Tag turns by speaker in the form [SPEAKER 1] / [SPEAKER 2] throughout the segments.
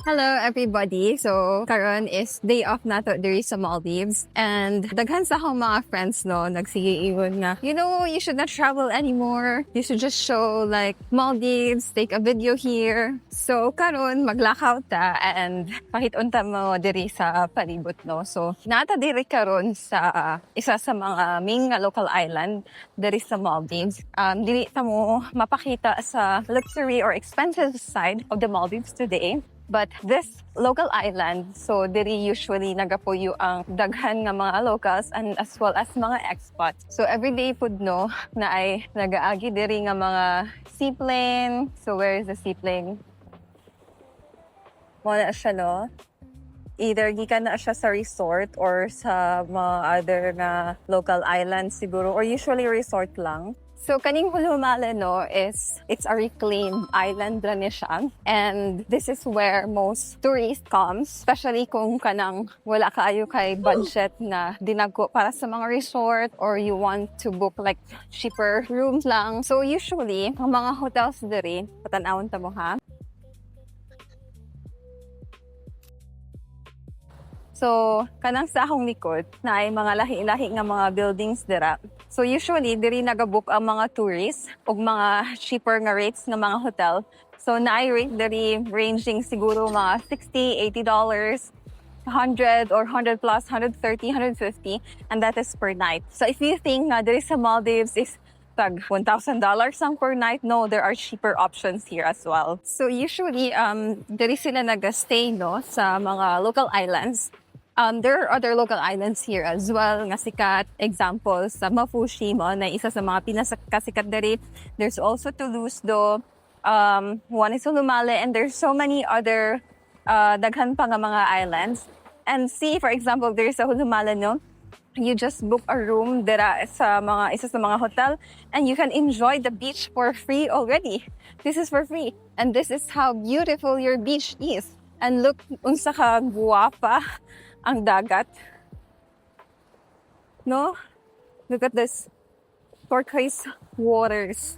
[SPEAKER 1] Hello everybody. So karon is day off nato diri sa Maldives and daghan sa akong mga friends no nagsigiingon nga you should not travel anymore. You should just show like Maldives, take a video here. So karon maglakaw ta and pakit-on ta mo diri sa palibot no. So nata diri karon sa isa sa mga main nga local island diri sa Maldives. Dili ta mo mapakita sa luxury or expensive side of the Maldives today. But this local island, so diri usually nagapuyo ang daghan nga mga locals and as well as mga expats. So everyday food no na ay nagaagi diri nga mga seaplane. So where is the seaplane? Wala siya no. Either gikan na siya sa resort or sa mga other nga local islands siguro or usually resort lang. So kaning Hulhumale no it's a reclaimed island ra ni siya and this is where most tourists comes, especially kung kanang wala kaayo kay budget na dinago para sa mga resort or you want to book like cheaper rooms lang. So usually ang mga hotels diri patanawon ta mo ha. So, kanang sa akong likod, na ay mga lahi-lahi nga mga buildings dira. So, usually, diri nagabook ang mga tourists o mga cheaper nga rates ng mga hotel. So, na ay rate diri ranging siguro mga $60, $80, 100 or 100 plus, 130, 150, and that is per night. So, if you think na diri sa Maldives is tag $1,000 lang per night, no, there are cheaper options here as well. So, usually, diri sila nag-stay, no, sa mga local islands. There are other local islands here as well nga sikat. Examples sa Mafushi mo na isa sa mga pinakasikat diri. There's also Toulouse do. One is Hulhumale and there's so many other daghan pa nga mga islands. And see, for example, there's a Hulhumale no. You just book a room dira sa isa sa mga hotel and you can enjoy the beach for free already. This is for free. And this is how beautiful your beach is. And look, unsa ka guwapa ang dagat. No? Look at this turquoise waters,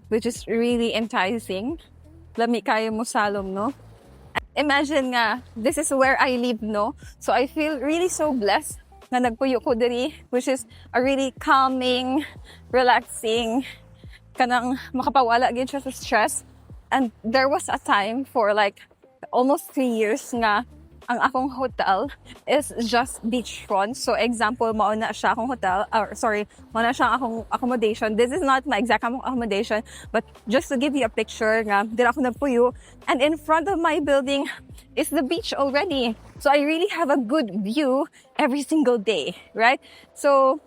[SPEAKER 1] which is really enticing. Lami kayo mo salom, no? Imagine nga, this is where I live, no? So I feel really so blessed na nagpuyo ko diri, which is a really calming, relaxing, kanang makapawala gid siya sa stress. And there was a time for like almost 3 years nga ang akong hotel is just beachfront. So example, mauna siya akong hotel, mauna siya akong accommodation. This is not my exact accommodation, but just to give you a picture nga, dira ako nagpuyo. And in front of my building is the beach already. So I really have a good view every single day, right? So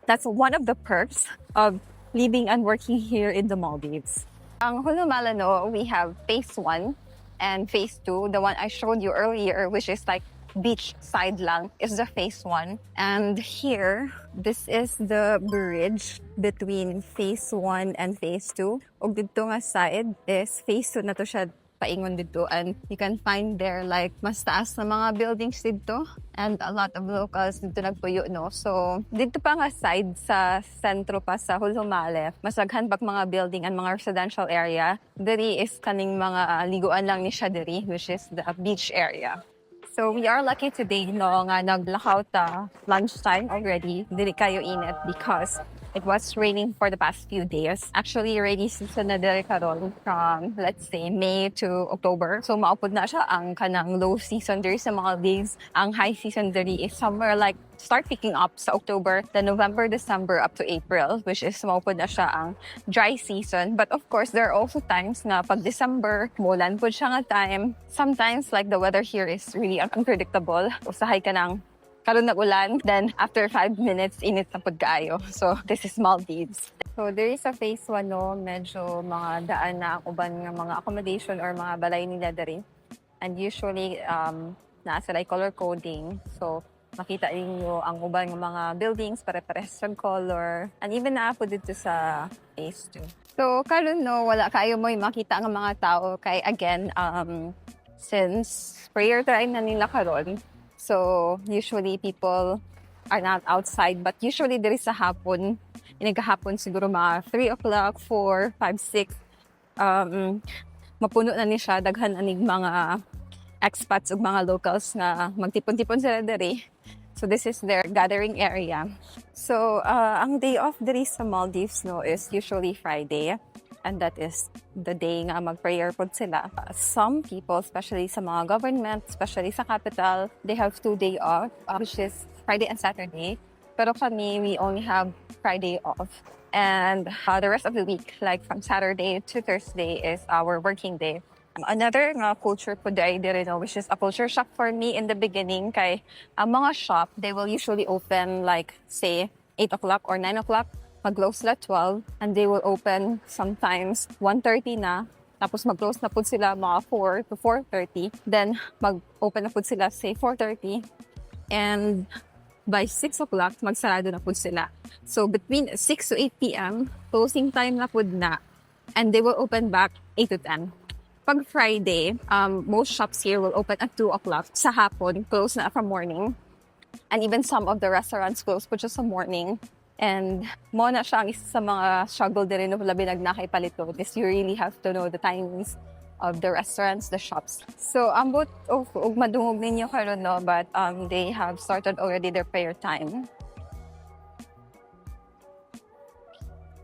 [SPEAKER 1] that's one of the perks of living and working here in the Maldives. Ang Hulhumale no, we have phase 1 and phase 2, the one I showed you earlier, which is like beach side lang, is the phase 1. And here, this is the bridge between phase 1 and phase 2. Og dito nga side is phase 2 na to siya paingon dito, and you can find there like mas taas na mga buildings dito and a lot of locals dito nagpuyo no. So dito pa nga side sa sentro pa sa Hulhumale, masaghan pag mga building and mga residential area. Diri is kaning mga liguan lang ni siya diri, which is the beach area. So we are lucky today no nga naglakaw ta lunchtime already. Dili kayo init because it was raining for the past few days. Actually, rainy season na diri karon from, let's say, May to October. So, maupod na siya ang kanang low season diri sa Maldives. Ang high season diri is somewhere like start picking up sa October, then November, December up to April, which is maupod na siya ang dry season. But of course, there are also times na pag December, mulan po siya nga time. Sometimes, like the weather here is really unpredictable. Usahay ka ng karon nag-ulan, then after 5 minutes, init na pagkaayo. So, this is Maldives. So, there is a phase 1, no, medyo mga daan na ang uban ng mga accommodation or mga balay nila diri. And usually, nasa like color coding. So, makita ninyo ang uban ng mga buildings, pare-pares sa color. And even na po dito sa phase 2. So, karon no, wala kayo mo makita ng mga tao. Kay again, since prayer time na nila karon, so, usually people are not outside, but usually there is a hapon. Inagahapon siguro mga 3 o'clock, 4, 5, 6. Mapuno na ni siya, daghan anig mga expats ug mga locals nga magtipon-tipon sila diri. So this is their gathering area. So ang day off diri sa Maldives no is usually Friday. And that is the day nga mag-prayer po sila. Some people, especially sa mga government, especially sa capital, they have 2 days off, which is Friday and Saturday. Pero kami, we only have Friday off. And the rest of the week, like from Saturday to Thursday, is our working day. Another culture po dahil rin, which is a culture shock for me in the beginning, kay ang mga shop, they will usually open like, say, 8 o'clock or 9 o'clock. Mag-close sila 12 and they will open sometimes 1:30 na. Tapos mag-close na po sila mga 4 to 4:30. Then mag-open na po sila say 4:30. And by 6 o'clock, magsarado na po sila. So between 6 to 8 p.m., closing time na po na. And they will open back 8 to 10. Pag Friday, most shops here will open at 2 o'clock. Sa hapon, close na from morning. And even some of the restaurants close po just sa morning. And mo na siya ang isa sa mga struggle din rin labi nagnakay palito is you really have to know the timings of the restaurants, the shops. So ambot og madungog ninyo karon no, but they have started already their prayer time.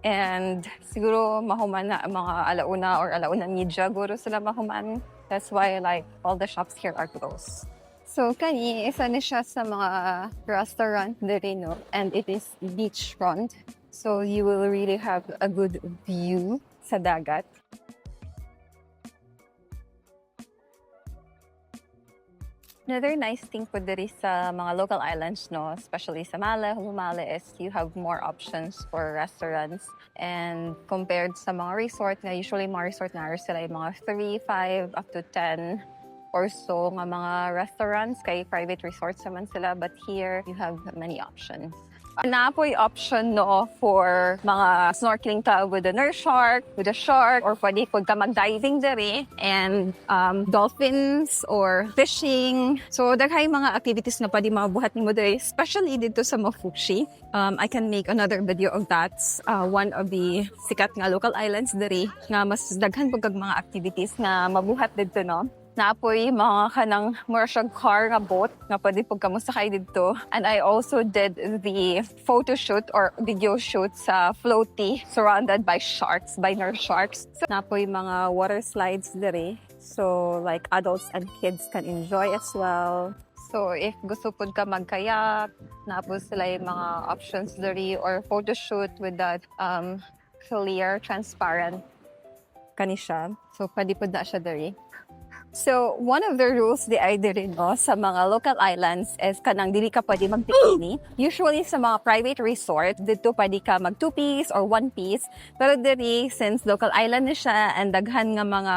[SPEAKER 1] And siguro mahuman na mga alauna or alauna media guro sila mahuman. That's why like all the shops here are closed. So kani isa na siya sa mga restaurant diri no, and it is beachfront. So you will really have a good view sa dagat. Another nice thing po diri sa mga local islands no, especially sa Hulhumale is you have more options for restaurants, and compared sa mga resort na usually mga resort na sila yung mga 3, 5 up to 10 or so nga mga restaurants, kay private resorts naman sila, but here you have many options. Na po yung option no for mga snorkeling ka with a nurse shark, with a shark, or pwede po ka mag-diving dere, and dolphins or fishing. So daghay mga activities na pwede mabuhat nimo dere, especially dito sa Mafuchi. I can make another video of that. One of the sikat nga local islands dere nga mas daghan po kag mga activities nga mabuhat dito no. Naapoy mga kanang mura siyang car nga boat nga pwede pag kamusakay dito. And I also did the photo shoot or video shoot sa floaty surrounded by sharks, by nurse sharks. So, naapoy mga water slides dere. So like adults and kids can enjoy as well. So if gusto po ka magkayak, naapoy sila yung mga options dere, or photo shoot with that clear, transparent kani siya. So pwede po da siya dere. So, one of the rules di ay diri no sa mga local islands is kanang dili ka pwede mag-bikini. Usually sa mga private resort, dito pwede ka mag 2-piece or 1-piece. Pero diri, since local island na siya and daghan nga mga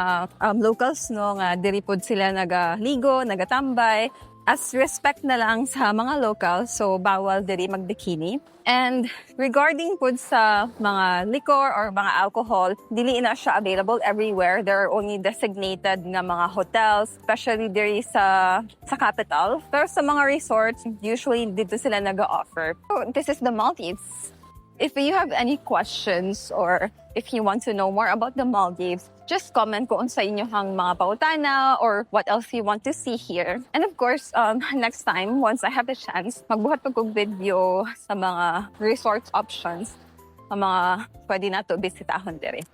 [SPEAKER 1] locals no nga diri pod sila nagaligo, nagatambay, as respect na lang sa mga locals, so bawal diri mag-bikini. And regarding po sa mga liquor or mga alcohol, dili na siya available everywhere. There are only designated nga mga hotels, especially diri sa capital. Pero sa mga resorts, usually dito sila nag-offer. So this is the Maldives. If you have any questions or if you want to know more about the Maldives, just comment kung sa inyo hang mga pautana or what else you want to see here. And of course, next time, once I have the chance, magbuhat pa kong video sa mga resort options, mga pwede na to bisitahon diri.